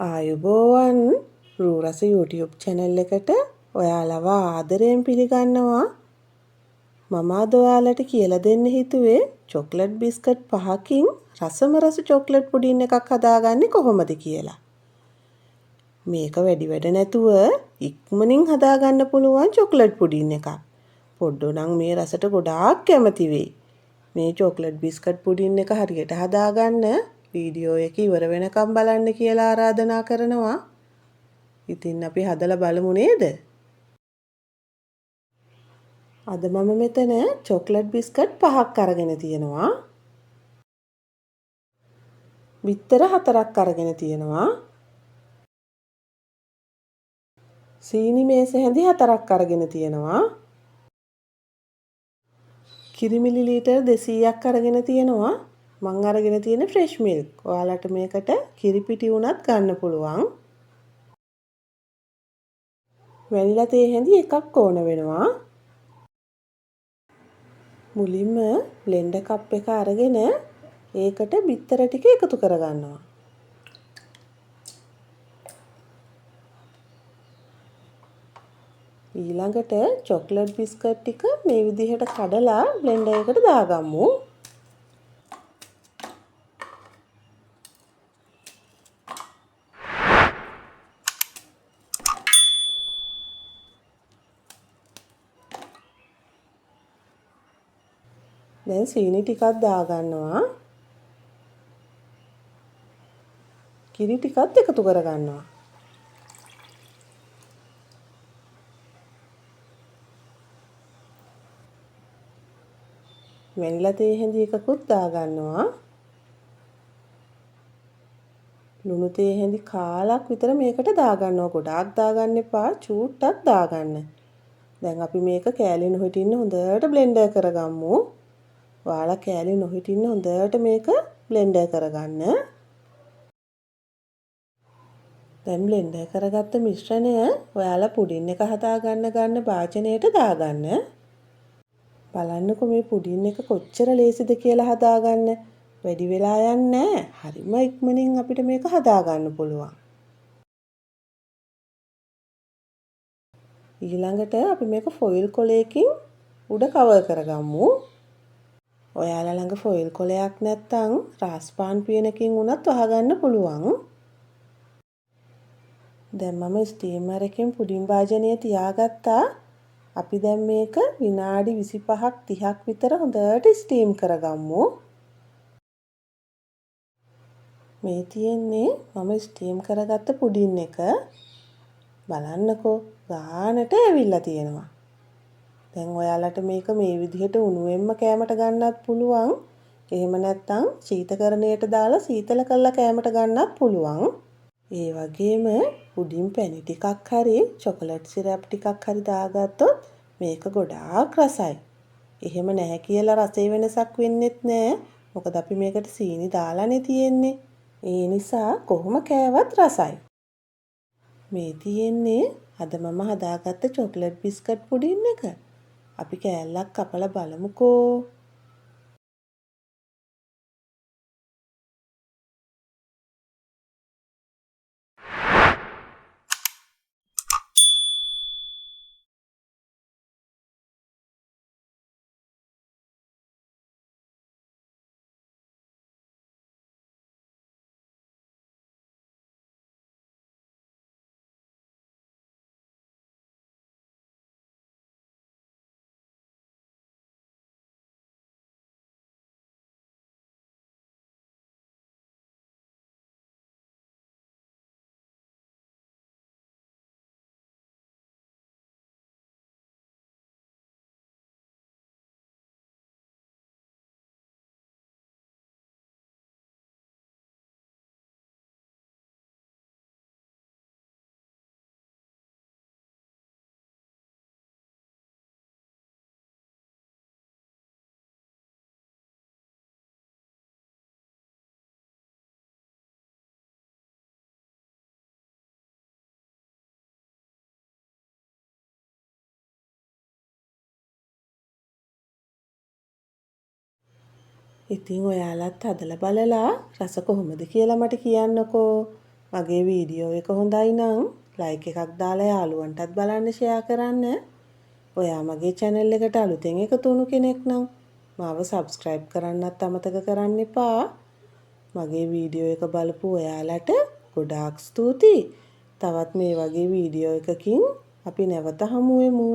ආයුබෝවන් රූරස YouTube channel එකට ඔයාලව ආදරයෙන් පිළිගන්නවා. මම අද ඔයාලට කියලා දෙන්න හිතුවේ චොක්ලට් බිස්කට් 5කින් රසම රස චොක්ලට් පුඩින් එකක් හදාගන්නේ කොහොමද කියලා. මේක වැඩි වැඩ නැතුව ඉක්මනින් හදාගන්න පුළුවන් චොක්ලට් පුඩින් එකක්. පොඩ්ඩෝ නම් මේ රසට ගොඩාක් කැමති වෙයි. මේ චොක්ලට් බිස්කට් පුඩින් එක හරියට හදාගන්න වීඩියෝ එක ඉවර වෙනකම් බලන්න කියලා ආරාධනා කරනවා. ඉතින් අපි හදලා බලමු නේද? අද මම මෙතන චොක්ලට් බිස්කට් 5ක් අරගෙන තියෙනවා. බිත්තර 4ක් අරගෙන තියෙනවා. සීනි මේස හැඳි 4ක් අරගෙන තියෙනවා. කිරි මිලිලීටර් 200ක් අරගෙන තියෙනවා. මං අරගෙන තියෙන ෆ්‍රෙෂ් මිල්ක්. ඔයාලට මේකට කිරි පිටි උනත් ගන්න පුළුවන්. වැනිලා තේ හැඳි එකක් ඕන වෙනවා. මුලින්ම බ්ලෙන්ඩර් කප් එක අරගෙන ඒකට බිත්තර ටික එකතු කරගන්නවා. ඊළඟට චොක්ලට් බිස්කට් ටික මේ විදිහට කඩලා බ්ලෙන්ඩර් එකට දාගමු. දැන් සීනි ටිකක් දාගන්නවා. කිරි ටිකත් එකතු කරගන්නවා. වැනිලා තේ හැඳි එකකුත් දාගන්නවා. ලුණු තේ හැඳි කාලක් විතර මේකට දාගන්නවා. ගොඩාක් දාගන්න එපා. චූට්ටක් දාගන්න. දැන් අපි මේක කෑලි නොහිටින්න හොඳට බ්ලෙන්ඩර් කරගමු. ඔයාලා කෑලි නොහිටින්න හොඳට මේක බ්ලෙන්ඩර් කරගන්න. දැන් බ්ලෙන්ඩර් කරගත්ත මිශ්‍රණය ඔයාලා පුඩින් එක හදාගන්න ගන්න භාජනයට දාගන්න. බලන්නකො මේ පුඩින් එක කොච්චර ලේසිද කියලා හදාගන්න. වැඩි වෙලා යන්නේ නැහැ. හරිම ඉක්මනින් අපිට මේක හදාගන්න පුළුවන්. ඊළඟට අපි මේක ෆොයිල් කොලයකින් උඩ කවර් කරගමු. ඔයාලා ළඟ ෆොයිල් කොලයක් නැත්නම් රාස්පාන් පියනකින් උනත් වහගන්න පුළුවන්. දැන් මම ස්ටීමර් එකෙන් පුඩින් භාජනය තියාගත්තා. අපි දැන් මේක විනාඩි 25ක් 30ක් විතර හොඳට ස්ටීම් කරගමු. මේ තියෙන්නේ මම ස්ටීම් කරගත්ත පුඩින් එක. බලන්නකෝ ගානට ඇවිල්ලා තියෙනවා. දැන් ඔයාලට මේක මේ විදිහට උණුවෙන්ම කෑමට ගන්නත් පුළුවන්. එහෙම නැත්නම් සීතකරණයට දාලා සීතල කරලා කෑමට ගන්නත් පුළුවන්. ඒ වගේම පුඩින් පැණි ටිකක් හරි චොකලට් සිරප් ටිකක් හරි දාගත්තොත් මේක ගොඩාක් රසයි. එහෙම නැහැ කියලා රසයේ වෙනසක් වෙන්නෙත් නැහැ. මොකද අපි මේකට සීනි දාලානේ තියෙන්නේ. ඒ නිසා කොහොම කෑවත් රසයි. මේ තියෙන්නේ අද මම හදාගත්ත චොකලට් බිස්කට් පුඩින් එක. අපි කෑල්ලක් කපලා බලමුකෝ. ඉතින් ඔයාලත් හදලා බලලා රස කොහොමද කියලා මට කියන්නකෝ. මගේ වීඩියෝ එක හොඳයි නම් ලයික් එකක් දාලා යාළුවන්ටත් බලන්න ෂෙයා කරන්න. ඔයා මගේ channel එකට අලුතෙන් එකතු වුණු කෙනෙක් නම් මාව subscribe කරන්නත් අමතක කරන්න එපා. මගේ වීඩියෝ එක බලපු ඔයාලට ගොඩාක් ස්තුතියි. තවත් මේ වගේ වීඩියෝ එකකින් අපි නැවත හමු වෙමු.